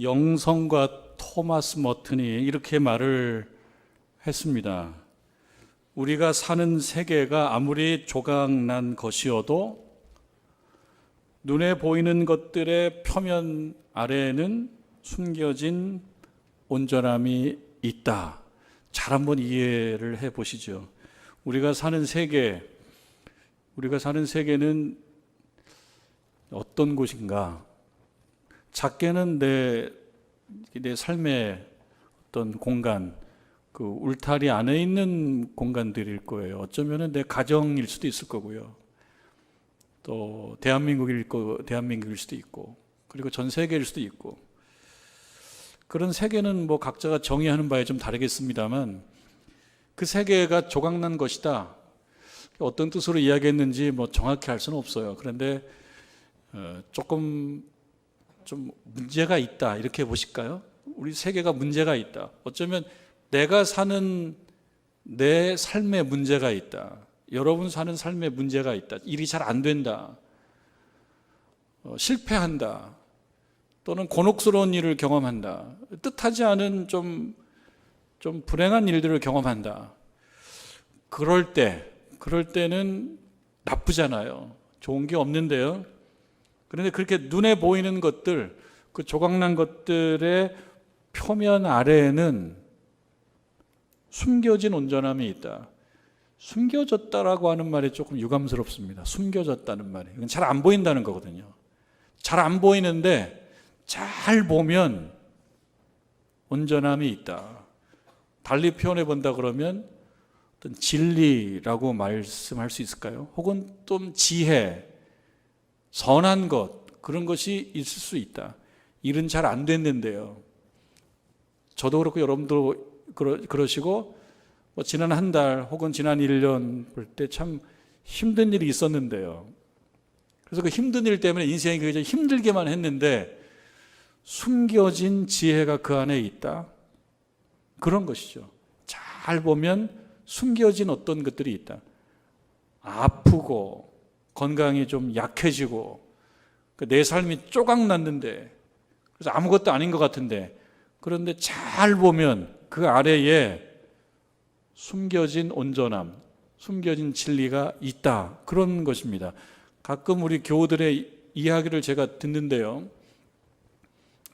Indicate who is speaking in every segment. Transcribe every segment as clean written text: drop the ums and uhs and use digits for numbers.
Speaker 1: 영성과 토마스 머튼이 이렇게 말을 했습니다. 우리가 사는 세계가 아무리 조각난 것이어도 눈에 보이는 것들의 표면 아래에는 숨겨진 온전함이 있다. 잘 한번 이해를 해 보시죠. 우리가 사는 세계는 어떤 곳인가? 작게는 내 삶의 어떤 공간, 그 울타리 안에 있는 공간들일 거예요. 어쩌면은 내 가정일 수도 있을 거고요. 또 대한민국일 수도 있고, 그리고 전 세계일 수도 있고. 그런 세계는 뭐 각자가 정의하는 바에 좀 다르겠습니다만, 그 세계가 조각난 것이다. 어떤 뜻으로 이야기했는지 뭐 정확히 알 수는 없어요. 그런데 조금 좀 문제가 있다, 이렇게 보실까요? 우리 세계가 문제가 있다. 어쩌면 내가 사는 내 삶에 문제가 있다. 여러분 사는 삶에 문제가 있다. 일이 잘 안 된다. 실패한다. 또는 곤혹스러운 일을 경험한다. 뜻하지 않은 좀 불행한 일들을 경험한다. 그럴 때는 나쁘잖아요. 좋은 게 없는데요. 그런데 그렇게 눈에 보이는 것들, 그 조각난 것들의 표면 아래에는 숨겨진 온전함이 있다. 숨겨졌다라고 하는 말이 조금 유감스럽습니다. 숨겨졌다는 말이. 이건 잘 안 보인다는 거거든요. 잘 안 보이는데 잘 보면 온전함이 있다. 달리 표현해 본다 그러면 어떤 진리라고 말씀할 수 있을까요? 혹은 좀 지혜, 선한 것, 그런 것이 있을 수 있다. 일은 잘 안 됐는데요. 저도 그렇고 여러분도 그러시고, 뭐 지난 한 달 혹은 지난 1년 볼 때 참 힘든 일이 있었는데요. 그래서 그 힘든 일 때문에 인생이 굉장히 힘들게만 했는데 숨겨진 지혜가 그 안에 있다. 그런 것이죠. 잘 보면 숨겨진 어떤 것들이 있다. 아프고 건강이 좀 약해지고 내 삶이 조각났는데, 그래서 아무것도 아닌 것 같은데, 그런데 잘 보면 그 아래에 숨겨진 온전함, 숨겨진 진리가 있다. 그런 것입니다. 가끔 우리 교우들의 이야기를 제가 듣는데요.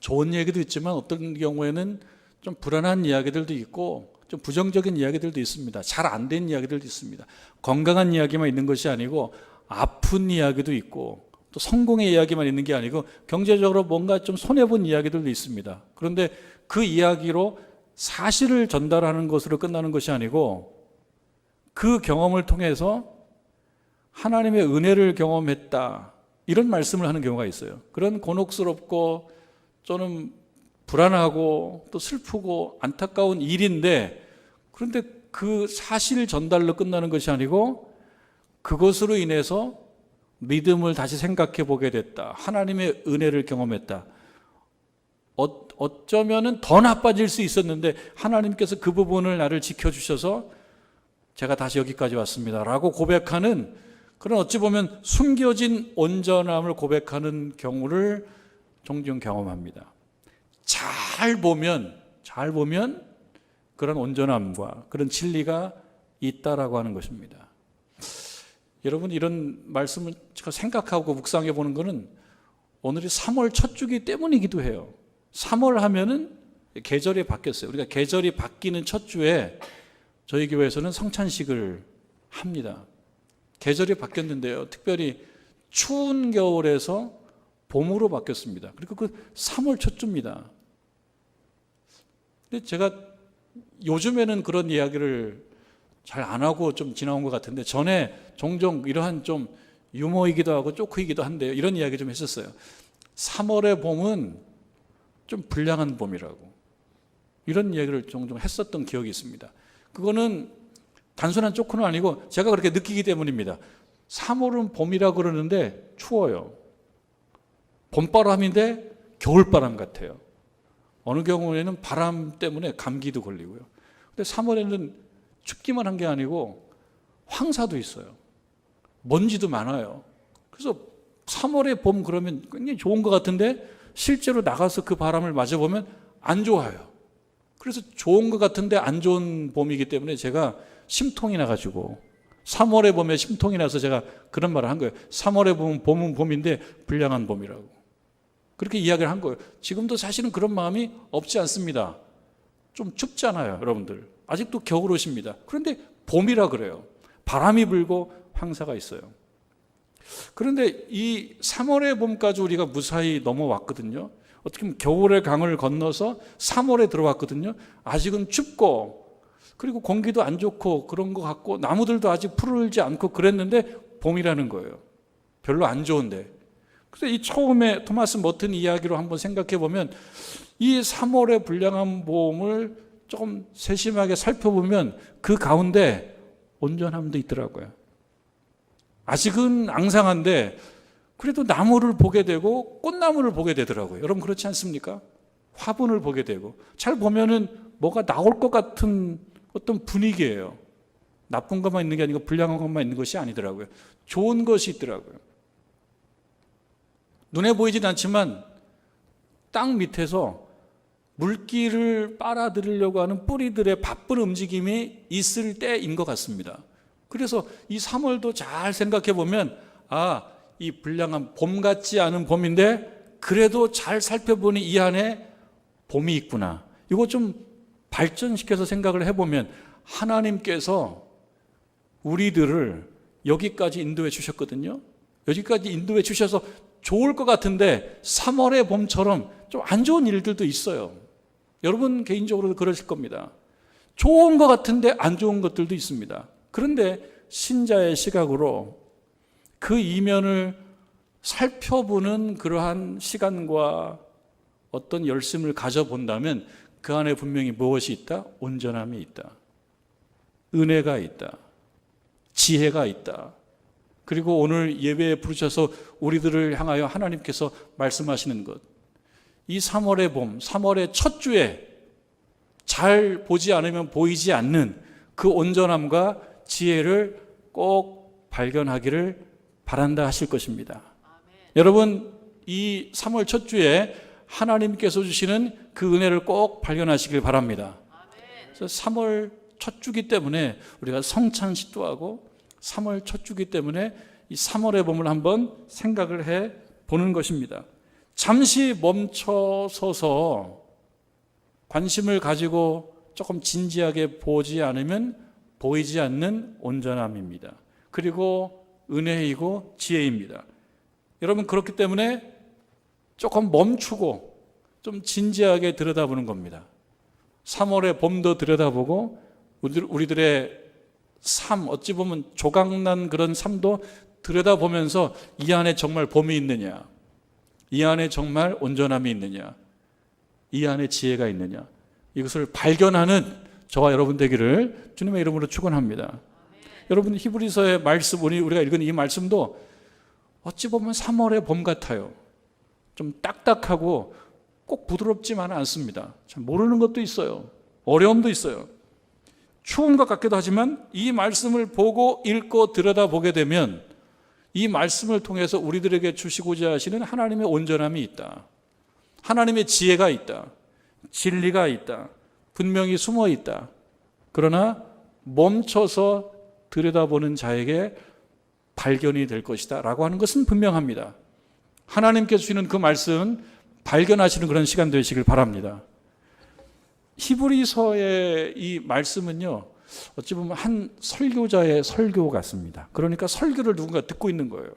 Speaker 1: 좋은 얘기도 있지만 어떤 경우에는 좀 불안한 이야기들도 있고 좀 부정적인 이야기들도 있습니다. 잘 안 된 이야기들도 있습니다. 건강한 이야기만 있는 것이 아니고 아픈 이야기도 있고, 또 성공의 이야기만 있는 게 아니고 경제적으로 뭔가 좀 손해본 이야기들도 있습니다. 그런데 그 이야기로 사실을 전달하는 것으로 끝나는 것이 아니고 그 경험을 통해서 하나님의 은혜를 경험했다, 이런 말씀을 하는 경우가 있어요. 그런 곤혹스럽고 또는 불안하고 또 슬프고 안타까운 일인데, 그런데 그 사실 전달로 끝나는 것이 아니고 그것으로 인해서 믿음을 다시 생각해 보게 됐다. 하나님의 은혜를 경험했다. 어쩌면은 더 나빠질 수 있었는데 하나님께서 그 부분을 나를 지켜주셔서 제가 다시 여기까지 왔습니다 라고 고백하는, 그런 어찌 보면 숨겨진 온전함을 고백하는 경우를 종종 경험합니다. 잘 보면 그런 온전함과 그런 진리가 있다라고 하는 것입니다. 여러분, 이런 말씀을 생각하고 묵상해 보는 것은 오늘이 3월 첫 주기 때문이기도 해요. 3월 하면은 계절이 바뀌었어요. 우리가 계절이 바뀌는 첫 주에 저희 교회에서는 성찬식을 합니다. 계절이 바뀌었는데요. 특별히 추운 겨울에서 봄으로 바뀌었습니다. 그리고 그 3월 첫 주입니다. 근데 제가 요즘에는 그런 이야기를 잘 안 하고 좀 지나온 것 같은데, 전에 종종 이러한 좀 유머이기도 하고 쪼크이기도 한데요, 이런 이야기 좀 했었어요. 3월의 봄은 좀 불량한 봄이라고, 이런 이야기를 종종 했었던 기억이 있습니다. 그거는 단순한 쪼크는 아니고 제가 그렇게 느끼기 때문입니다. 3월은 봄이라고 그러는데 추워요. 봄바람인데 겨울바람 같아요. 어느 경우에는 바람 때문에 감기도 걸리고요. 근데 3월에는 춥기만 한 게 아니고 황사도 있어요. 먼지도 많아요. 그래서 3월에 봄 그러면 굉장히 좋은 것 같은데 실제로 나가서 그 바람을 맞아보면 안 좋아요. 그래서 좋은 것 같은데 안 좋은 봄이기 때문에 제가 심통이 나가지고 3월에 봄에 심통이 나서 제가 그런 말을 한 거예요. 3월에 봄은 봄인데 불량한 봄이라고. 그렇게 이야기를 한 거예요. 지금도 사실은 그런 마음이 없지 않습니다. 좀 춥잖아요, 여러분들. 아직도 겨울옷입니다. 그런데 봄이라 그래요. 바람이 불고 황사가 있어요. 그런데 이 3월의 봄까지 우리가 무사히 넘어왔거든요. 어떻게 보면 겨울의 강을 건너서 3월에 들어왔거든요. 아직은 춥고 그리고 공기도 안 좋고 그런 것 같고 나무들도 아직 푸르지 않고 그랬는데 봄이라는 거예요. 별로 안 좋은데. 그래서 이 처음에 토마스 머튼 이야기로 한번 생각해 보면 이 3월의 불량한 봄을 조금 세심하게 살펴보면 그 가운데 온전함도 있더라고요. 아직은 앙상한데 그래도 나무를 보게 되고 꽃나무를 보게 되더라고요. 여러분 그렇지 않습니까? 화분을 보게 되고 잘 보면은 뭐가 나올 것 같은 어떤 분위기예요. 나쁜 것만 있는 게 아니고 불량한 것만 있는 것이 아니더라고요. 좋은 것이 있더라고요. 눈에 보이진 않지만 땅 밑에서 물기를 빨아들이려고 하는 뿌리들의 바쁜 움직임이 있을 때인 것 같습니다. 그래서 이 3월도 잘 생각해 보면 이 불량한 봄 같지 않은 봄인데 그래도 잘 살펴보니 이 안에 봄이 있구나. 이거 좀 발전시켜서 생각을 해보면 하나님께서 우리들을 여기까지 인도해 주셨거든요. 여기까지 인도해 주셔서 좋을 것 같은데 3월의 봄처럼 좀 안 좋은 일들도 있어요. 여러분 개인적으로도 그러실 겁니다. 좋은 것 같은데 안 좋은 것들도 있습니다. 그런데 신자의 시각으로 그 이면을 살펴보는 그러한 시간과 어떤 열심을 가져본다면 그 안에 분명히 무엇이 있다? 온전함이 있다. 은혜가 있다. 지혜가 있다. 그리고 오늘 예배에 부르셔서 우리들을 향하여 하나님께서 말씀하시는 것. 이 3월의 봄, 3월의 첫 주에 잘 보지 않으면 보이지 않는 그 온전함과 지혜를 꼭 발견하기를 바란다 하실 것입니다. 아멘. 여러분 이 3월 첫 주에 하나님께서 주시는 그 은혜를 꼭 발견하시길 바랍니다. 아멘. 그래서 3월 첫 주기 때문에 우리가 성찬식도 하고 3월 첫 주기 때문에 이 3월의 봄을 한번 생각을 해 보는 것입니다. 잠시 멈춰서서 관심을 가지고 조금 진지하게 보지 않으면 보이지 않는 온전함입니다. 그리고 은혜이고 지혜입니다. 여러분 그렇기 때문에 조금 멈추고 좀 진지하게 들여다보는 겁니다. 3월의 봄도 들여다보고 우리들의 삶, 어찌 보면 조각난 그런 삶도 들여다보면서 이 안에 정말 봄이 있느냐, 이 안에 정말 온전함이 있느냐, 이 안에 지혜가 있느냐, 이것을 발견하는 저와 여러분 되기를 주님의 이름으로 축원합니다. 아멘. 여러분 히브리서의 말씀, 우리가 읽은 이 말씀도 어찌 보면 3월의 봄 같아요. 좀 딱딱하고 꼭 부드럽지만은 않습니다. 참 모르는 것도 있어요. 어려움도 있어요. 추운 것 같기도 하지만 이 말씀을 보고 읽고 들여다보게 되면 이 말씀을 통해서 우리들에게 주시고자 하시는 하나님의 온전함이 있다. 하나님의 지혜가 있다. 진리가 있다. 분명히 숨어 있다. 그러나 멈춰서 들여다보는 자에게 발견이 될 것이다 라고 하는 것은 분명합니다. 하나님께서 주시는 그 말씀 발견하시는 그런 시간 되시길 바랍니다. 히브리서의 이 말씀은요, 어찌 보면 한 설교자의 설교 같습니다. 그러니까 설교를 누군가 듣고 있는 거예요.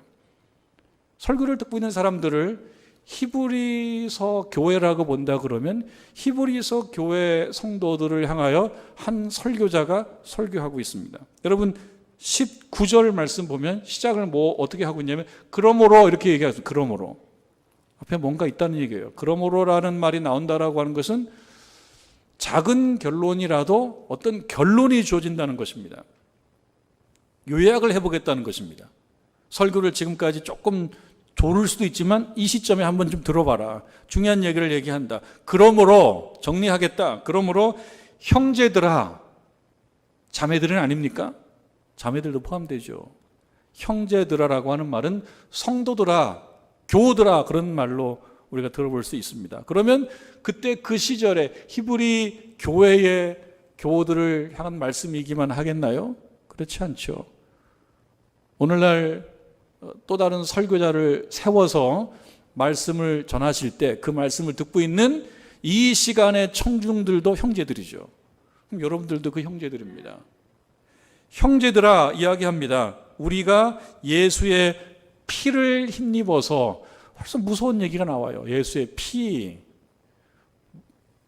Speaker 1: 설교를 듣고 있는 사람들을 히브리서 교회라고 본다 그러면 히브리서 교회 성도들을 향하여 한 설교자가 설교하고 있습니다. 여러분 19절 말씀 보면 시작을 어떻게 하고 있냐면 그러므로 이렇게 얘기하죠. 그러므로 앞에 뭔가 있다는 얘기예요. 그러므로라는 말이 나온다라고 하는 것은 작은 결론이라도 어떤 결론이 주어진다는 것입니다. 요약을 해보겠다는 것입니다. 설교를 지금까지 조금 조를 수도 있지만 이 시점에 한번 좀 들어봐라. 중요한 얘기를 얘기한다. 그러므로 정리하겠다. 그러므로 형제들아, 자매들은 아닙니까? 자매들도 포함되죠. 형제들아라고 하는 말은 성도들아, 교우들아 그런 말로 우리가 들어볼 수 있습니다. 그러면 그때 그 시절에 히브리 교회의 교우들을 향한 말씀이기만 하겠나요? 그렇지 않죠. 오늘날 또 다른 설교자를 세워서 말씀을 전하실 때 그 말씀을 듣고 있는 이 시간의 청중들도 형제들이죠. 그럼 여러분들도 그 형제들입니다. 형제들아 이야기합니다. 우리가 예수의 피를 힘입어서, 벌써 무서운 얘기가 나와요. 예수의 피,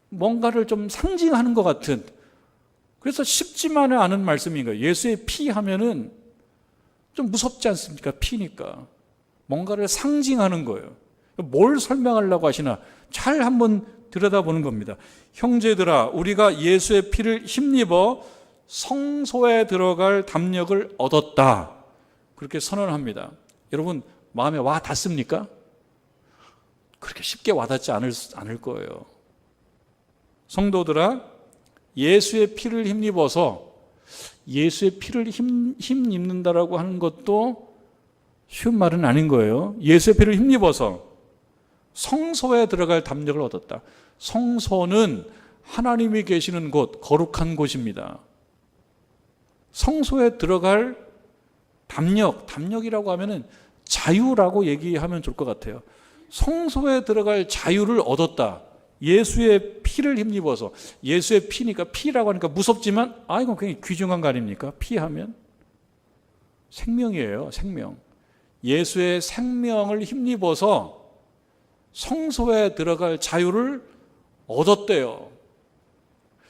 Speaker 1: 뭔가를 좀 상징하는 것 같은, 그래서 쉽지만은 않은 말씀인 거예요. 예수의 피 하면은 좀 무섭지 않습니까? 피니까 뭔가를 상징하는 거예요. 뭘 설명하려고 하시나 잘 한번 들여다보는 겁니다. 형제들아 우리가 예수의 피를 힘입어 성소에 들어갈 담력을 얻었다, 그렇게 선언합니다. 여러분 마음에 와 닿습니까? 그렇게 쉽게 와닿지 않을 거예요. 성도들아 예수의 피를 힘입어서, 예수의 피를 힘입는다라고 하는 것도 쉬운 말은 아닌 거예요. 예수의 피를 힘입어서 성소에 들어갈 담력을 얻었다. 성소는 하나님이 계시는 곳, 거룩한 곳입니다. 성소에 들어갈 담력이라고 하면은 자유라고 얘기하면 좋을 것 같아요. 성소에 들어갈 자유를 얻었다. 예수의 피를 힘입어서. 예수의 피니까, 피라고 하니까 무섭지만 이건 굉장히 귀중한 거 아닙니까? 피하면 생명이에요. 생명. 예수의 생명을 힘입어서 성소에 들어갈 자유를 얻었대요.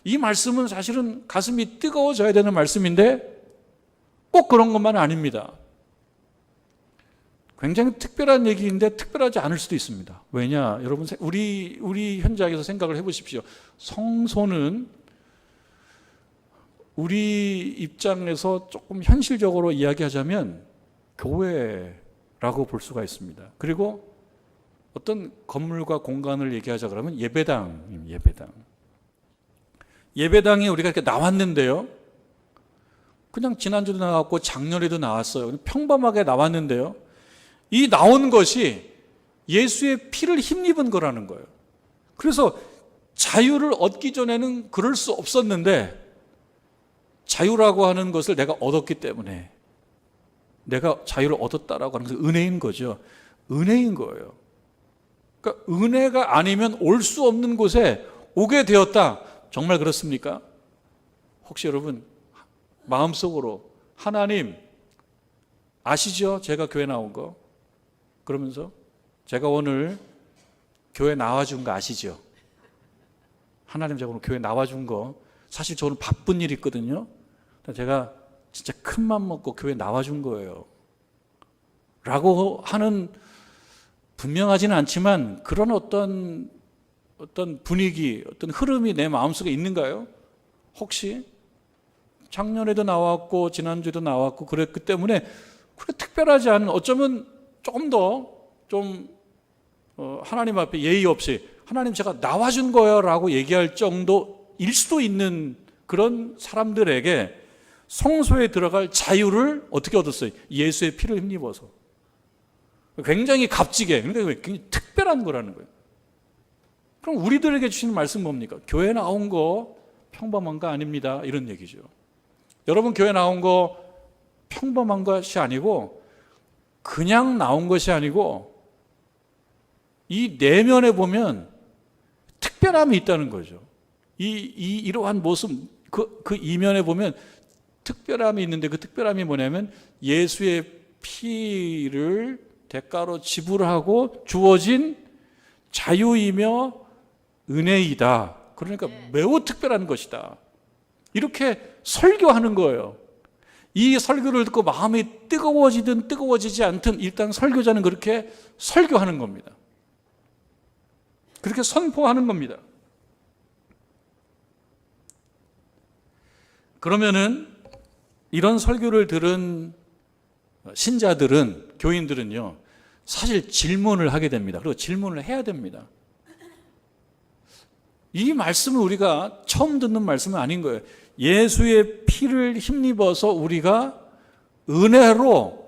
Speaker 1: 이 말씀은 사실은 가슴이 뜨거워져야 되는 말씀인데 꼭 그런 것만은 아닙니다. 굉장히 특별한 얘기인데 특별하지 않을 수도 있습니다. 왜냐? 여러분, 우리 현장에서 생각을 해보십시오. 성소는 우리 입장에서 조금 현실적으로 이야기하자면 교회라고 볼 수가 있습니다. 그리고 어떤 건물과 공간을 얘기하자 그러면 예배당. 예배당에 우리가 이렇게 나왔는데요. 그냥 지난주도 나왔고 작년에도 나왔어요. 평범하게 나왔는데요. 이 나온 것이 예수의 피를 힘입은 거라는 거예요. 그래서 자유를 얻기 전에는 그럴 수 없었는데, 자유라고 하는 것을 내가 얻었기 때문에 내가 자유를 얻었다라고 하는 것은 은혜인 거죠. 은혜인 거예요. 그러니까 은혜가 아니면 올 수 없는 곳에 오게 되었다. 정말 그렇습니까? 혹시 여러분 마음속으로 하나님 아시죠? 제가 교회 나온 거. 그러면서 제가 오늘 교회 나와준 거 아시죠? 하나님 제가 오늘 교회 나와준 거, 사실 저는 바쁜 일이 있거든요. 제가 진짜 큰 맘 먹고 교회 나와준 거예요 라고 하는, 분명하지는 않지만 그런 어떤 분위기, 어떤 흐름이 내 마음속에 있는가요? 혹시 작년에도 나왔고 지난주에도 나왔고 그랬기 때문에 그렇게 특별하지 않은, 어쩌면 조금 더 하나님 앞에 예의 없이 하나님 제가 나와준 거예요 라고 얘기할 정도일 수도 있는 그런 사람들에게 성소에 들어갈 자유를 어떻게 얻었어요? 예수의 피를 힘입어서. 굉장히 값지게, 그러니까 굉장히 특별한 거라는 거예요. 그럼 우리들에게 주시는 말씀 뭡니까? 교회 나온 거 평범한 거 아닙니다, 이런 얘기죠. 여러분, 교회 나온 거 평범한 것이 아니고 그냥 나온 것이 아니고 이 내면에 보면 특별함이 있다는 거죠. 이러한 모습, 그 이면에 보면 특별함이 있는데, 그 특별함이 뭐냐면 예수의 피를 대가로 지불하고 주어진 자유이며 은혜이다. 그러니까 매우 특별한 것이다. 이렇게 설교하는 거예요. 이 설교를 듣고 마음이 뜨거워지든 뜨거워지지 않든 일단 설교자는 그렇게 설교하는 겁니다. 그렇게 선포하는 겁니다. 그러면은 이런 설교를 들은 신자들은, 교인들은요, 사실 질문을 하게 됩니다. 그리고 질문을 해야 됩니다. 이 말씀은 우리가 처음 듣는 말씀은 아닌 거예요. 예수의 피를 힘입어서 우리가 은혜로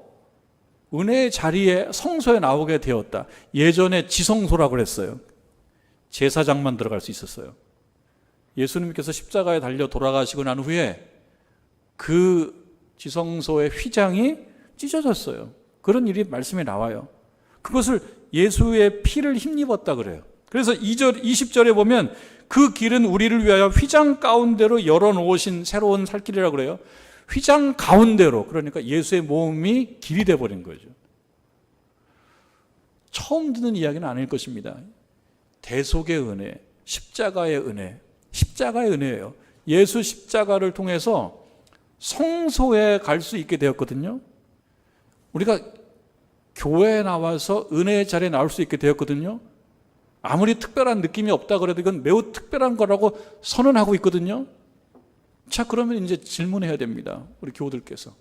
Speaker 1: 은혜의 자리에 성소에 나오게 되었다. 예전에 지성소라고 그랬어요. 제사장만 들어갈 수 있었어요. 예수님께서 십자가에 달려 돌아가시고 난 후에 그 지성소의 휘장이 찢어졌어요. 그런 일이 말씀에 나와요. 그것을 예수의 피를 힘입었다 그래요. 그래서 20절에 보면 그 길은 우리를 위하여 휘장 가운데로 열어놓으신 새로운 살 길이라고 그래요. 휘장 가운데로, 그러니까 예수의 몸이 길이 되어버린 거죠. 처음 듣는 이야기는 아닐 것입니다. 대속의 은혜, 십자가의 은혜, 십자가의 은혜예요. 예수 십자가를 통해서 성소에 갈 수 있게 되었거든요. 우리가 교회에 나와서 은혜의 자리에 나올 수 있게 되었거든요. 아무리 특별한 느낌이 없다 그래도 이건 매우 특별한 거라고 선언하고 있거든요. 자, 그러면 이제 질문해야 됩니다. 우리 교우들께서.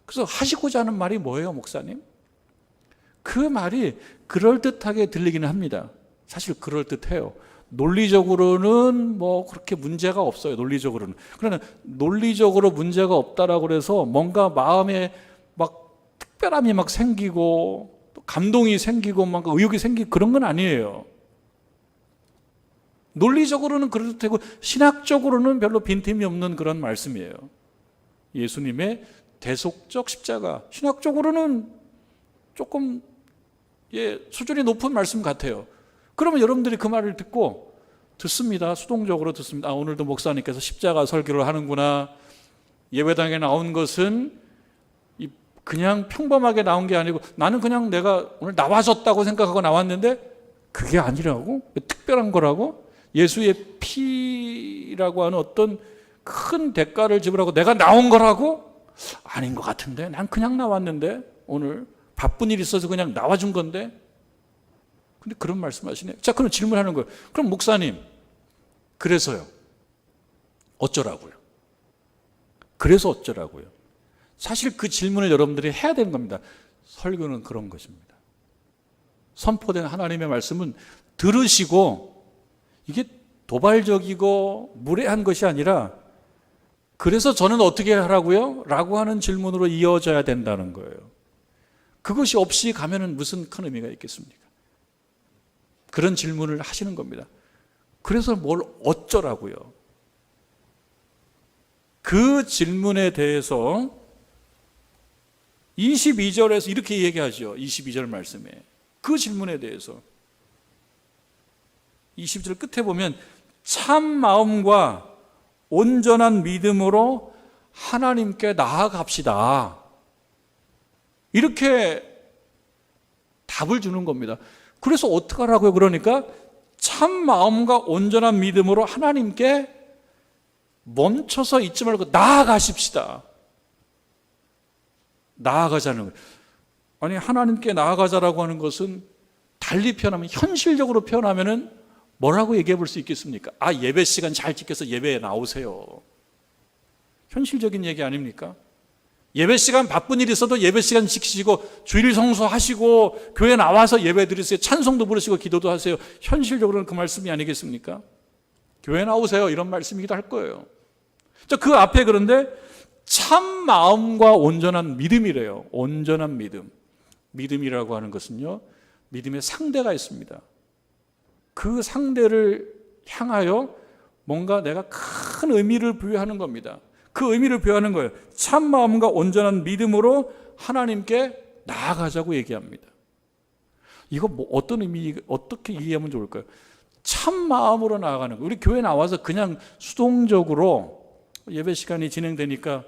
Speaker 1: 그래서 하시고자 하는 말이 뭐예요, 목사님? 그 말이 그럴듯하게 들리기는 합니다. 사실 그럴듯해요. 논리적으로는 뭐 그렇게 문제가 없어요. 논리적으로는. 그러나 논리적으로 문제가 없다라고 해서 뭔가 마음에 막 특별함이 막 생기고 또 감동이 생기고 막 의욕이 생기고 그런 건 아니에요. 논리적으로는 그럴듯하고 신학적으로는 별로 빈틈이 없는 그런 말씀이에요. 예수님의 대속적 십자가, 신학적으로는 조금 수준이 높은 말씀 같아요. 그러면 여러분들이 그 말을 듣고 듣습니다. 수동적으로 듣습니다. 아, 오늘도 목사님께서 십자가 설교를 하는구나. 예배당에 나온 것은 그냥 평범하게 나온 게 아니고 나는 그냥 내가 오늘 나와줬다고 생각하고 나왔는데 그게 아니라고? 특별한 거라고? 예수의 피라고 하는 어떤 큰 대가를 지불하고 내가 나온 거라고? 아닌 것 같은데? 난 그냥 나왔는데 오늘 바쁜 일 있어서 그냥 나와준 건데? 근데 그런 말씀 하시네. 자, 그럼 질문하는 거예요. 그럼 목사님, 그래서요? 어쩌라고요? 그래서 어쩌라고요? 사실 그 질문을 여러분들이 해야 되는 겁니다. 설교는 그런 것입니다. 선포된 하나님의 말씀은 들으시고 이게 도발적이고 무례한 것이 아니라 그래서 저는 어떻게 하라고요? 라고 하는 질문으로 이어져야 된다는 거예요. 그것이 없이 가면은 무슨 큰 의미가 있겠습니까? 그런 질문을 하시는 겁니다. 그래서 뭘 어쩌라고요? 그 질문에 대해서 22절에서 이렇게 얘기하죠. 22절 말씀에. 그 질문에 대해서 20절 끝에 보면 참 마음과 온전한 믿음으로 하나님께 나아갑시다. 이렇게 답을 주는 겁니다. 그래서 어떡하라고요? 그러니까 참 마음과 온전한 믿음으로 하나님께 멈춰서 있지 말고 나아가십시다. 나아가자는 거예요. 아니, 하나님께 나아가자라고 하는 것은 달리 표현하면, 현실적으로 표현하면은 뭐라고 얘기해 볼 수 있겠습니까? 아, 예배 시간 잘 지켜서 예배에 나오세요. 현실적인 얘기 아닙니까? 예배 시간 바쁜 일 있어도 예배 시간 지키시고 주일 성수하시고 교회 나와서 예배 드리세요. 찬송도 부르시고 기도도 하세요. 현실적으로는 그 말씀이 아니겠습니까? 교회 나오세요. 이런 말씀이기도 할 거예요. 자, 그 앞에 그런데 참 마음과 온전한 믿음이래요. 온전한 믿음. 믿음이라고 하는 것은요, 믿음의 상대가 있습니다. 그 상대를 향하여 뭔가 내가 큰 의미를 부여하는 겁니다. 그 의미를 부여하는 거예요. 참 마음과 온전한 믿음으로 하나님께 나아가자고 얘기합니다. 이거 뭐 어떤 의미, 어떻게 이해하면 좋을까요? 참 마음으로 나아가는 거예요. 우리 교회 나와서 그냥 수동적으로 예배 시간이 진행되니까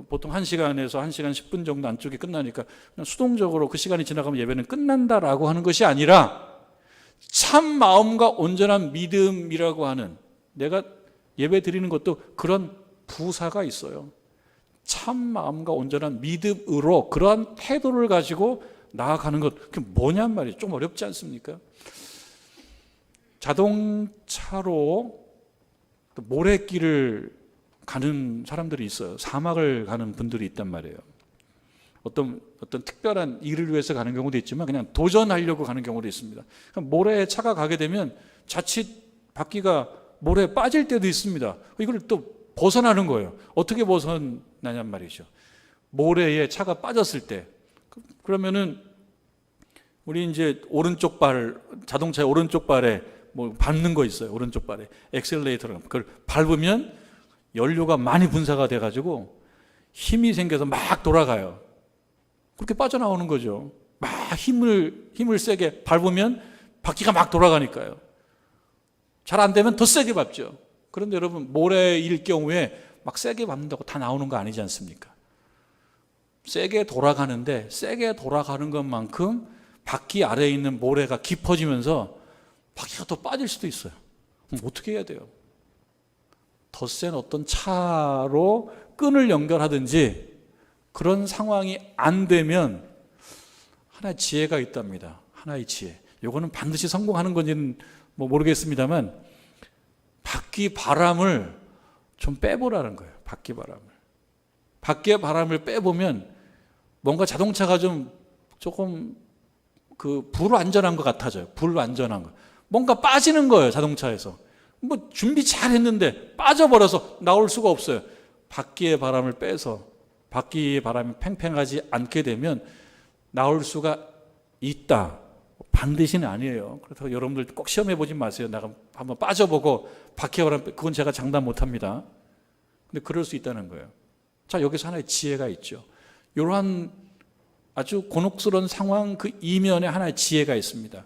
Speaker 1: 보통 1시간에서 1시간 10분 정도 안쪽에 끝나니까 그냥 수동적으로 그 시간이 지나가면 예배는 끝난다라고 하는 것이 아니라 참 마음과 온전한 믿음이라고 하는, 내가 예배 드리는 것도 그런 부사가 있어요. 참 마음과 온전한 믿음으로 그러한 태도를 가지고 나아가는 것, 그게 뭐냔 말이에요. 좀 어렵지 않습니까? 자동차로 모래길을 가는 사람들이 있어요. 사막을 가는 분들이 있단 말이에요. 어떤 특별한 일을 위해서 가는 경우도 있지만 그냥 도전하려고 가는 경우도 있습니다. 모래에 차가 가게 되면 자칫 바퀴가 모래에 빠질 때도 있습니다. 이걸 또 벗어나는 거예요. 어떻게 벗어나냔 말이죠. 모래에 차가 빠졌을 때 그러면은 우리 이제 오른쪽 발, 자동차의 오른쪽 발에 뭐 밟는 거 있어요. 오른쪽 발에 엑셀레이터를 그걸 밟으면 연료가 많이 분사가 돼가지고 힘이 생겨서 막 돌아가요. 그렇게 빠져나오는 거죠. 막 힘을 세게 밟으면 바퀴가 막 돌아가니까요. 잘 안 되면 더 세게 밟죠. 그런데 여러분, 모래일 경우에 막 세게 밟는다고 다 나오는 거 아니지 않습니까? 세게 돌아가는데 세게 돌아가는 것만큼 바퀴 아래에 있는 모래가 깊어지면서 바퀴가 더 빠질 수도 있어요. 그럼 어떻게 해야 돼요? 더 센 어떤 차로 끈을 연결하든지 그런 상황이 안 되면 하나의 지혜가 있답니다. 하나의 지혜. 요거는 반드시 성공하는 건지는 뭐 모르겠습니다만 바퀴 바람을 좀 빼보라는 거예요. 바퀴 바람을. 바퀴의 바람을 빼보면 뭔가 자동차가 조금 불안전한 것 같아져요. 불안전한 거. 뭔가 빠지는 거예요. 자동차에서. 뭐 준비 잘 했는데 빠져버려서 나올 수가 없어요. 바퀴의 바람을 빼서 바퀴의 바람이 팽팽하지 않게 되면 나올 수가 있다. 반드시는 아니에요. 그래서 여러분들 꼭 시험해 보지 마세요. 내가 한번 빠져보고 바퀴의 바람 그건 제가 장담 못합니다. 근데 그럴 수 있다는 거예요. 자, 여기서 하나의 지혜가 있죠. 이러한 아주 곤혹스러운 상황 그 이면에 하나의 지혜가 있습니다.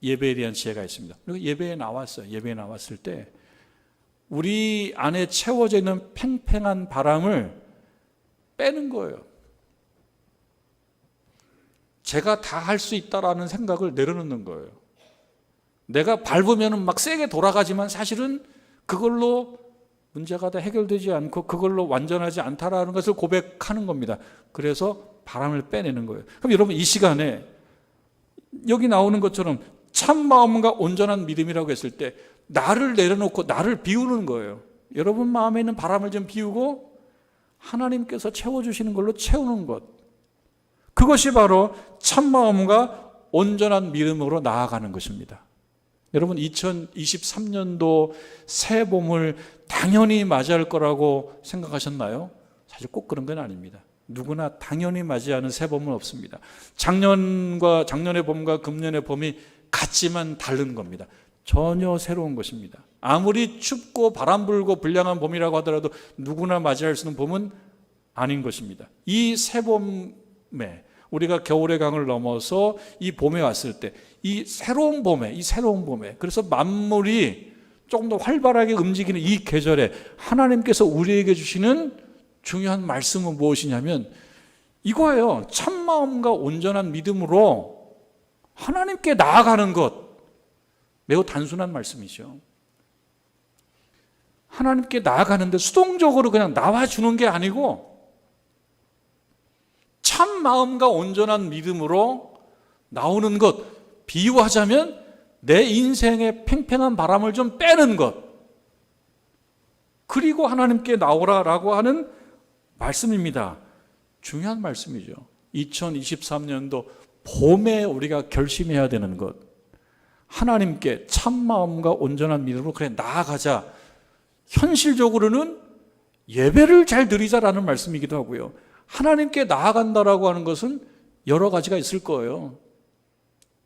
Speaker 1: 예배에 대한 지혜가 있습니다. 그리고 예배에 나왔어요. 예배에 나왔을 때 우리 안에 채워져 있는 팽팽한 바람을 빼는 거예요. 제가 다 할 수 있다라는 생각을 내려놓는 거예요. 내가 밟으면 막 세게 돌아가지만 사실은 그걸로 문제가 다 해결되지 않고 그걸로 완전하지 않다라는 것을 고백하는 겁니다. 그래서 바람을 빼내는 거예요. 그럼 여러분, 이 시간에 여기 나오는 것처럼 참 마음과 온전한 믿음이라고 했을 때 나를 내려놓고 나를 비우는 거예요. 여러분 마음에 있는 바람을 좀 비우고 하나님께서 채워주시는 걸로 채우는 것. 그것이 바로 참 마음과 온전한 믿음으로 나아가는 것입니다. 여러분, 2023년도 새 봄을 당연히 맞이할 거라고 생각하셨나요? 사실 꼭 그런 건 아닙니다. 누구나 당연히 맞이하는 새 봄은 없습니다. 작년의 봄과 금년의 봄이 같지만 다른 겁니다. 전혀 새로운 것입니다. 아무리 춥고 바람 불고 불량한 봄이라고 하더라도 누구나 맞이할 수 있는 봄은 아닌 것입니다. 이 새 봄에 우리가 겨울의 강을 넘어서 이 봄에 왔을 때 이 새로운 봄에 그래서 만물이 조금 더 활발하게 움직이는 이 계절에 하나님께서 우리에게 주시는 중요한 말씀은 무엇이냐면 이거예요. 참마음과 온전한 믿음으로 하나님께 나아가는 것. 매우 단순한 말씀이죠. 하나님께 나아가는데 수동적으로 그냥 나와주는 게 아니고 참마음과 온전한 믿음으로 나오는 것. 비유하자면 내 인생의 팽팽한 바람을 좀 빼는 것. 그리고 하나님께 나오라라고 하는 말씀입니다. 중요한 말씀이죠. 2023년도 봄에 우리가 결심해야 되는 것. 하나님께 참마음과 온전한 믿음으로 그래 나아가자. 현실적으로는 예배를 잘 드리자라는 말씀이기도 하고요. 하나님께 나아간다라고 하는 것은 여러 가지가 있을 거예요.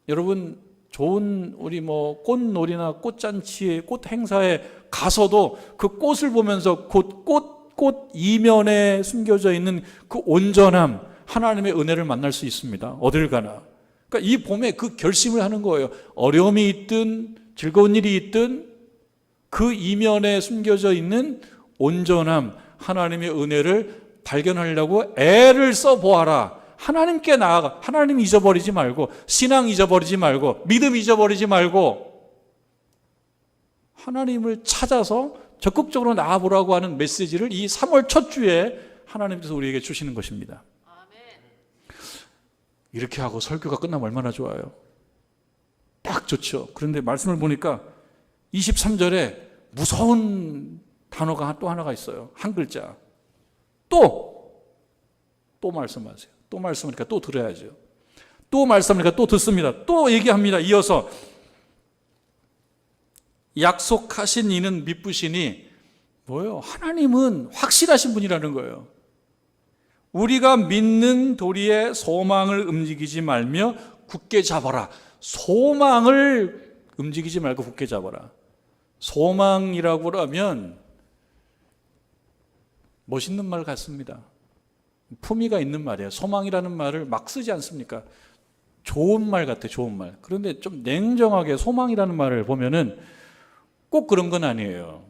Speaker 1: 여러분, 좋은 우리 꽃놀이나 꽃잔치에 꽃 행사에 가서도 그 꽃을 보면서 꽃 이면에 숨겨져 있는 그 온전함, 하나님의 은혜를 만날 수 있습니다. 어딜 가나. 그러니까 이 봄에 그 결심을 하는 거예요. 어려움이 있든 즐거운 일이 있든 그 이면에 숨겨져 있는 온전함, 하나님의 은혜를 발견하려고 애를 써보아라. 하나님께 나아가. 하나님 잊어버리지 말고, 신앙 잊어버리지 말고, 믿음 잊어버리지 말고 하나님을 찾아서 적극적으로 나아보라고 하는 메시지를 이 3월 첫 주에 하나님께서 우리에게 주시는 것입니다. 이렇게 하고 설교가 끝나면 얼마나 좋아요. 딱 좋죠. 그런데 말씀을 보니까 23절에 무서운 단어가 또 하나가 있어요. 한 글자. 또 말씀하세요. 또 말씀하니까 또 들어야죠. 또 말씀하니까 또 듣습니다. 또 얘기합니다. 이어서 약속하신 이는 미쁘시니 뭐예요? 하나님은 확실하신 분이라는 거예요. 우리가 믿는 도리의 소망을 움직이지 말며 굳게 잡아라. 소망을 움직이지 말고 굳게 잡아라. 소망이라고 하면 멋있는 말 같습니다. 품위가 있는 말이에요. 소망이라는 말을 막 쓰지 않습니까? 좋은 말 같아요. 좋은 말. 그런데 좀 냉정하게 소망이라는 말을 보면은 꼭 그런 건 아니에요.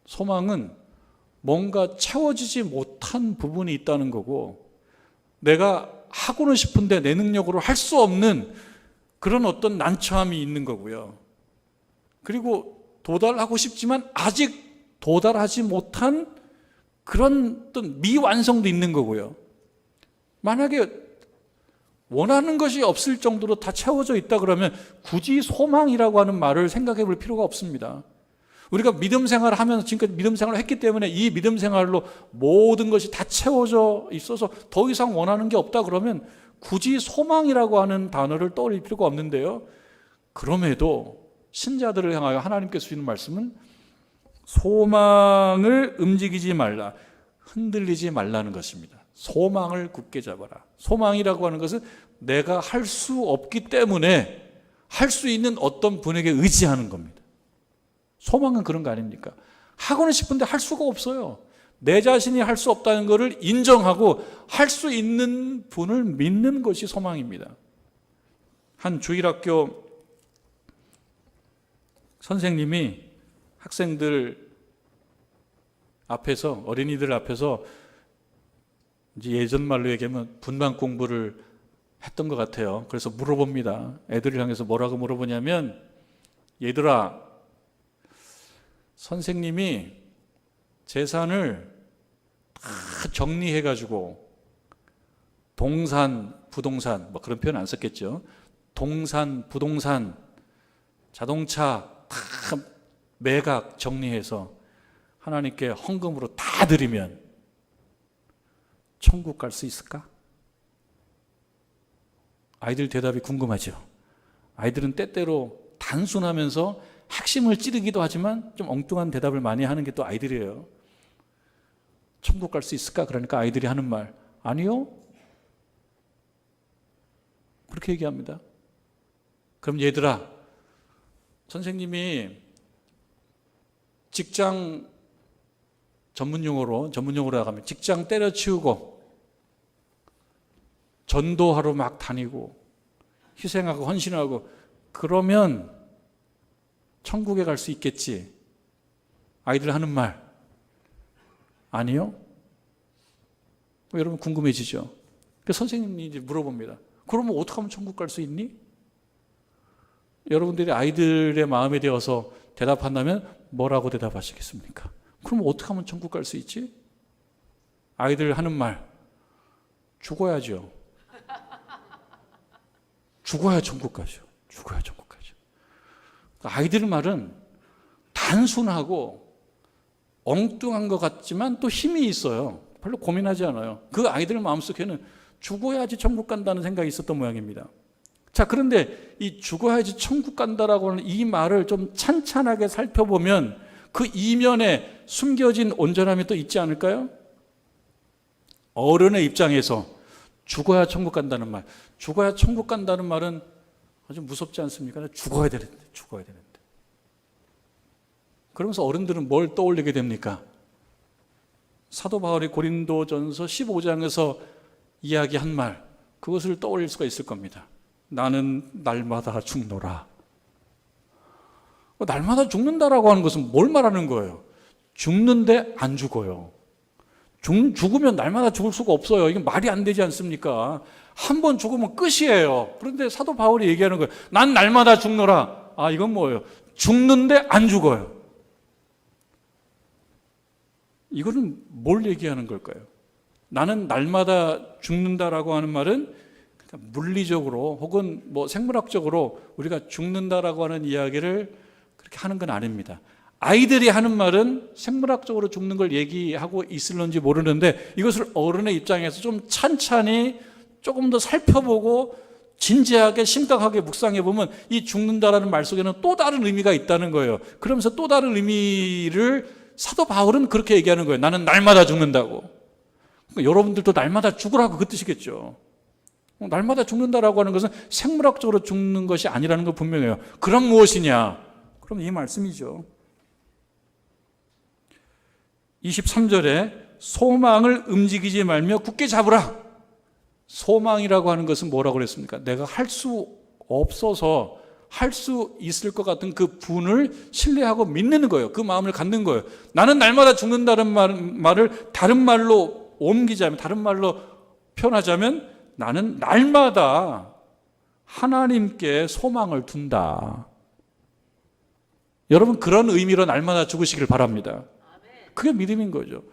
Speaker 1: 소망은 뭔가 채워지지 못한 부분이 있다는 거고, 내가 하고는 싶은데 내 능력으로 할 수 없는 그런 어떤 난처함이 있는 거고요. 그리고 도달하고 싶지만 아직 도달하지 못한 그런 어떤 미완성도 있는 거고요. 만약에 원하는 것이 없을 정도로 다 채워져 있다 그러면 굳이 소망이라고 하는 말을 생각해 볼 필요가 없습니다. 우리가 믿음 생활을 하면서 지금까지 믿음 생활을 했기 때문에 이 믿음 생활로 모든 것이 다 채워져 있어서 더 이상 원하는 게 없다 그러면 굳이 소망이라고 하는 단어를 떠올릴 필요가 없는데요. 그럼에도 신자들을 향하여 하나님께서 주시는 말씀은 소망을 움직이지 말라, 흔들리지 말라는 것입니다. 소망을 굳게 잡아라. 소망이라고 하는 것은 내가 할 수 없기 때문에 할 수 있는 어떤 분에게 의지하는 겁니다. 소망은 그런 거 아닙니까? 하고는 싶은데 할 수가 없어요. 내 자신이 할 수 없다는 것을 인정하고 할 수 있는 분을 믿는 것이 소망입니다. 한 주일학교 선생님이 학생들 앞에서, 어린이들 앞에서 이제 예전 말로 얘기하면 분반 공부를 했던 것 같아요. 그래서 물어봅니다. 애들을 향해서 뭐라고 물어보냐면, 얘들아, 선생님이 재산을 다 정리해가지고 동산, 부동산, 뭐 그런 표현 안 썼겠죠. 동산, 부동산, 자동차 다 매각 정리해서 하나님께 헌금으로 다 드리면 천국 갈 수 있을까? 아이들 대답이 궁금하죠. 아이들은 때때로 단순하면서 핵심을 찌르기도 하지만 좀 엉뚱한 대답을 많이 하는 게 또 아이들이에요. 천국 갈 수 있을까? 그러니까 아이들이 하는 말, 아니요. 그렇게 얘기합니다. 그럼 얘들아, 선생님이 직장 전문용어로 나가면 직장 때려치우고 전도하러 막 다니고 희생하고 헌신하고 그러면 천국에 갈 수 있겠지. 아이들 하는 말, 아니요? 여러분 궁금해지죠? 그래서 선생님이 이제 물어봅니다. 그러면 어떻게 하면 천국 갈 수 있니? 여러분들이 아이들의 마음에 대해서 대답한다면 뭐라고 대답하시겠습니까? 그럼 어떻게 하면 천국 갈 수 있지? 아이들 하는 말, 죽어야죠. 죽어야 천국 가죠. 죽어야 천국 가죠. 아이들 말은 단순하고 엉뚱한 것 같지만 또 힘이 있어요. 별로 고민하지 않아요. 그 아이들 마음속에는 죽어야지 천국 간다는 생각이 있었던 모양입니다. 자, 그런데 이 죽어야지 천국 간다라고 하는 이 말을 좀 찬찬하게 살펴보면 그 이면에 숨겨진 온전함이 또 있지 않을까요? 어른의 입장에서 죽어야 천국 간다는 말, 죽어야 천국 간다는 말은 아주 무섭지 않습니까? 죽어야 되는데, 죽어야 되는데. 그러면서 어른들은 뭘 떠올리게 됩니까? 사도 바울이 고린도전서 15장에서 이야기한 말, 그것을 떠올릴 수가 있을 겁니다. 나는 날마다 죽노라. 날마다 죽는다라고 하는 것은 뭘 말하는 거예요? 죽는데 안 죽어요. 죽으면 날마다 죽을 수가 없어요. 이게 말이 안 되지 않습니까? 한 번 죽으면 끝이에요. 그런데 사도 바울이 얘기하는 거예요. 난 날마다 죽노라. 아, 이건 뭐예요? 죽는데 안 죽어요. 이거는 뭘 얘기하는 걸까요? 나는 날마다 죽는다라고 하는 말은 물리적으로 혹은 뭐 생물학적으로 우리가 죽는다라고 하는 이야기를 그렇게 하는 건 아닙니다. 아이들이 하는 말은 생물학적으로 죽는 걸 얘기하고 있을런지 모르는데 이것을 어른의 입장에서 좀 찬찬히 조금 더 살펴보고 진지하게 심각하게 묵상해 보면 이 죽는다라는 말 속에는 또 다른 의미가 있다는 거예요. 그러면서 또 다른 의미를 사도 바울은 그렇게 얘기하는 거예요. 나는 날마다 죽는다고. 그러니까 여러분들도 날마다 죽으라고 그 뜻이겠죠. 날마다 죽는다라고 하는 것은 생물학적으로 죽는 것이 아니라는 거 분명해요. 그럼 무엇이냐? 그럼 이 말씀이죠. 23절에 소망을 움직이지 말며 굳게 잡으라. 소망이라고 하는 것은 뭐라고 그랬습니까? 내가 할 수 없어서 할 수 있을 것 같은 그 분을 신뢰하고 믿는 거예요. 그 마음을 갖는 거예요. 나는 날마다 죽는다는 말을 다른 말로 옮기자면, 다른 말로 표현하자면 나는 날마다 하나님께 소망을 둔다. 여러분, 그런 의미로 날마다 죽으시길 바랍니다. 그게 믿음인 거죠.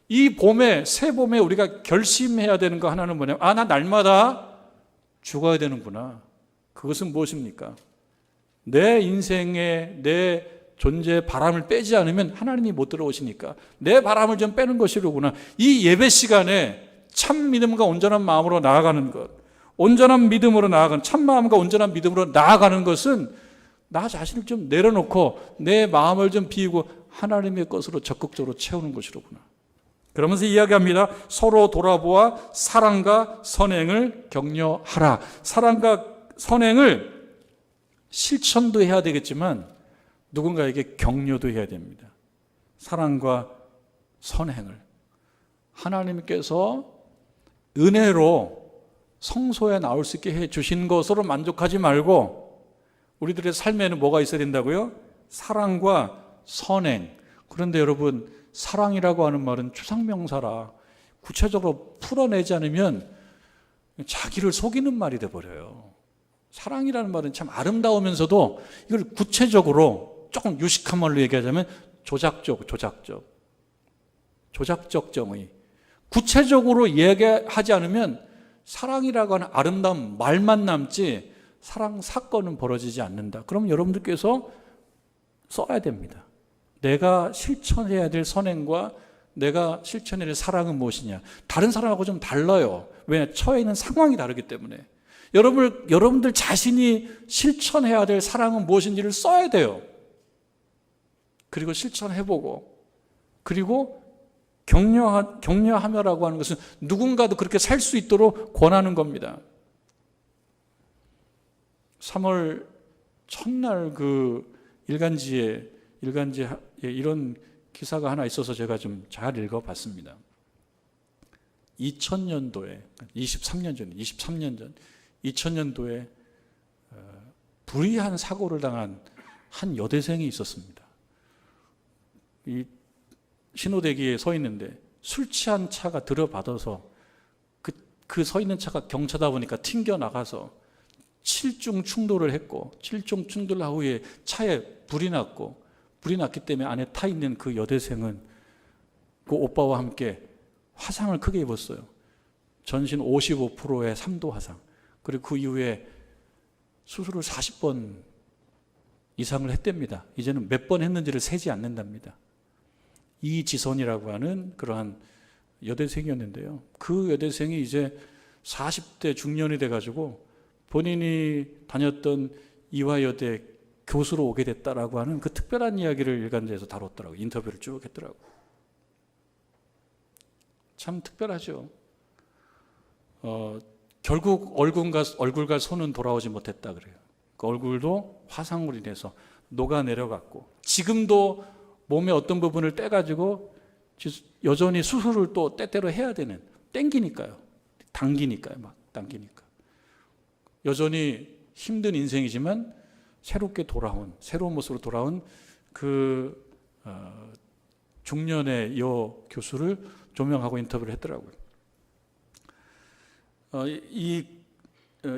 Speaker 1: 이 봄에, 새 봄에 우리가 결심해야 되는 거 하나는 뭐냐면, 나 날마다 죽어야 되는구나. 그것은 무엇입니까? 내 인생에 내 존재의 바람을 빼지 않으면 하나님이 못 들어오시니까 내 바람을 좀 빼는 것이로구나. 이 예배 시간에 참 믿음과 온전한 마음으로 나아가는 것, 온전한 믿음으로 나아가는, 참 마음과 온전한 믿음으로 나아가는 것은 나 자신을 좀 내려놓고 내 마음을 좀 비우고 하나님의 것으로 적극적으로 채우는 것이로구나. 그러면서 이야기합니다. 서로 돌아보아 사랑과 선행을 격려하라. 사랑과 선행을 실천도 해야 되겠지만 누군가에게 격려도 해야 됩니다. 사랑과 선행을. 하나님께서 은혜로 성소에 나올 수 있게 해 주신 것으로 만족하지 말고 우리들의 삶에는 뭐가 있어야 된다고요? 사랑과 선행. 그런데 여러분, 사랑이라고 하는 말은 추상명사라 구체적으로 풀어내지 않으면 자기를 속이는 말이 돼버려요. 사랑이라는 말은 참 아름다우면서도 이걸 구체적으로 조금 유식한 말로 얘기하자면 조작적 정의. 구체적으로 얘기하지 않으면 사랑이라고 하는 아름다운 말만 남지 사랑 사건은 벌어지지 않는다. 그럼 여러분들께서 써야 됩니다. 내가 실천해야 될 선행과 내가 실천해야 될 사랑은 무엇이냐. 다른 사람하고 좀 달라요. 왜? 처해 있는 상황이 다르기 때문에. 여러분들 자신이 실천해야 될 사랑은 무엇인지를 써야 돼요. 그리고 실천해보고, 그리고 격려하며라고 하는 것은 누군가도 그렇게 살 수 있도록 권하는 겁니다. 3월 첫날 그 일간지에 이런 기사가 하나 있어서 제가 좀 잘 읽어봤습니다. 2000년도에 23년 전 2000년도에 불의한 사고를 당한 한 여대생이 있었습니다. 이 신호대기에 서 있는데 술 취한 차가 들어받아서 그 서 있는 차가 경차다 보니까 튕겨 나가서 7중 충돌을 했고 7중 충돌 후에 차에 불이 났기 때문에 안에 타 있는 그 여대생은 그 오빠와 함께 화상을 크게 입었어요. 전신 55%의 3도 화상. 그리고 그 이후에 수술을 40번 이상을 했답니다. 이제는 몇 번 했는지를 세지 않는답니다. 이지선이라고 하는 그러한 여대생이었는데요. 그 여대생이 이제 40대 중년이 돼가지고 본인이 다녔던 이화여대 교수로 오게 됐다라고 하는 그 특별한 이야기를 일간지에서 다뤘더라고요. 인터뷰를 쭉 했더라고요. 참 특별하죠. 결국 얼굴과 손은 돌아오지 못했다 그래요. 그 얼굴도 화상으로 인해서 녹아내려갔고 지금도 몸의 어떤 부분을 떼가지고 여전히 수술을 또 때때로 해야 되는, 당기니까요. 여전히 힘든 인생이지만 새로운 모습으로 돌아온 그 중년의 여 교수를 조명하고 인터뷰를 했더라고요.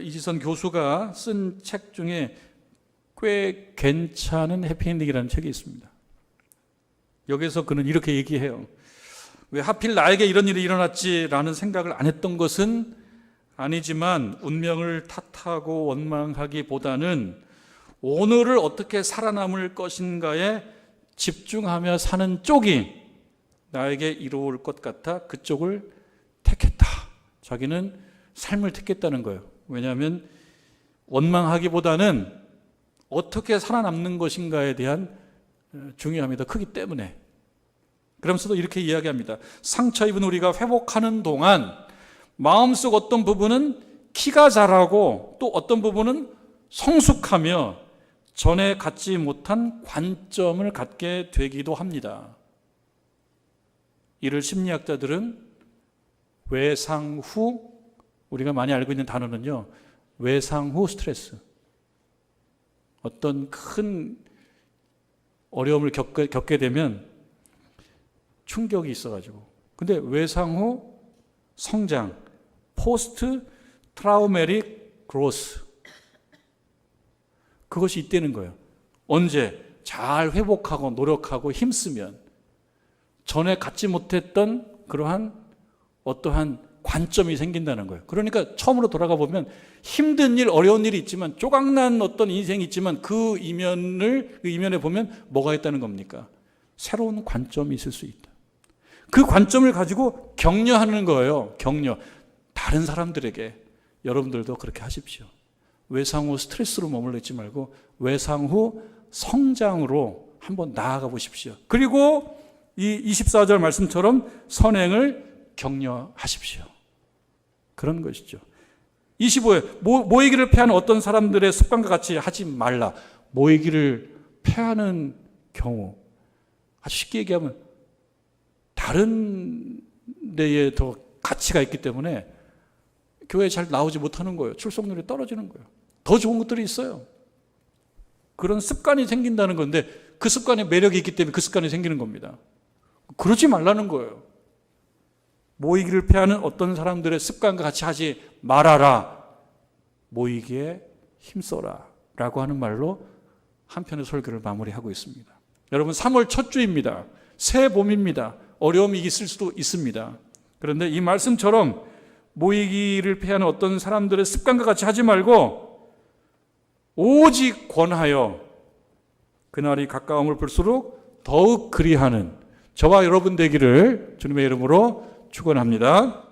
Speaker 1: 이지선 교수가 쓴 책 중에 꽤 괜찮은 해피엔딩이라는 책이 있습니다. 여기서 그는 이렇게 얘기해요. 왜 하필 나에게 이런 일이 일어났지라는 생각을 안 했던 것은 아니지만 운명을 탓하고 원망하기보다는 오늘을 어떻게 살아남을 것인가에 집중하며 사는 쪽이 나에게 이로울 것 같아 그쪽을 택했다. 자기는 삶을 택했다는 거예요. 왜냐하면 원망하기보다는 어떻게 살아남는 것인가에 대한 중요함이 더 크기 때문에. 그러면서도 이렇게 이야기합니다. 상처 입은 우리가 회복하는 동안 마음속 어떤 부분은 키가 자라고 또 어떤 부분은 성숙하며 전에 갖지 못한 관점을 갖게 되기도 합니다. 이를 심리학자들은 외상 후, 우리가 많이 알고 있는 단어는요, 외상 후 스트레스. 어떤 큰 어려움을 겪게 되면 충격이 있어가지고. 근데 외상 후 성장, 포스트 트라우메릭 그로스. 그것이 있다는 거예요. 언제? 잘 회복하고 노력하고 힘쓰면 전에 갖지 못했던 그러한 어떠한 관점이 생긴다는 거예요. 그러니까 처음으로 돌아가 보면 힘든 일, 어려운 일이 있지만 조각난 어떤 인생이 있지만 그 이면에 보면 뭐가 있다는 겁니까? 새로운 관점이 있을 수 있다. 그 관점을 가지고 격려하는 거예요. 격려. 다른 사람들에게 여러분들도 그렇게 하십시오. 외상 후 스트레스로 머물러 있지 말고 외상 후 성장으로 한번 나아가 보십시오. 그리고 이 24절 말씀처럼 선행을 격려하십시오. 그런 것이죠. 25에 모이기를 패하는 어떤 사람들의 습관과 같이 하지 말라. 모이기를 패하는 경우, 아주 쉽게 얘기하면 다른 데에 더 가치가 있기 때문에 교회에 잘 나오지 못하는 거예요. 출석률이 떨어지는 거예요. 더 좋은 것들이 있어요. 그런 습관이 생긴다는 건데 그 습관에 매력이 있기 때문에 그 습관이 생기는 겁니다. 그러지 말라는 거예요. 모이기를 패하는 어떤 사람들의 습관과 같이 하지 말아라. 모이기에 힘써라 라고 하는 말로 한편의 설교를 마무리하고 있습니다. 여러분, 3월 첫 주입니다. 새 봄입니다. 어려움이 있을 수도 있습니다. 그런데 이 말씀처럼 모이기를 패하는 어떤 사람들의 습관과 같이 하지 말고 오직 권하여 그날이 가까움을 볼수록 더욱 그리하는 저와 여러분 되기를 주님의 이름으로 축원합니다.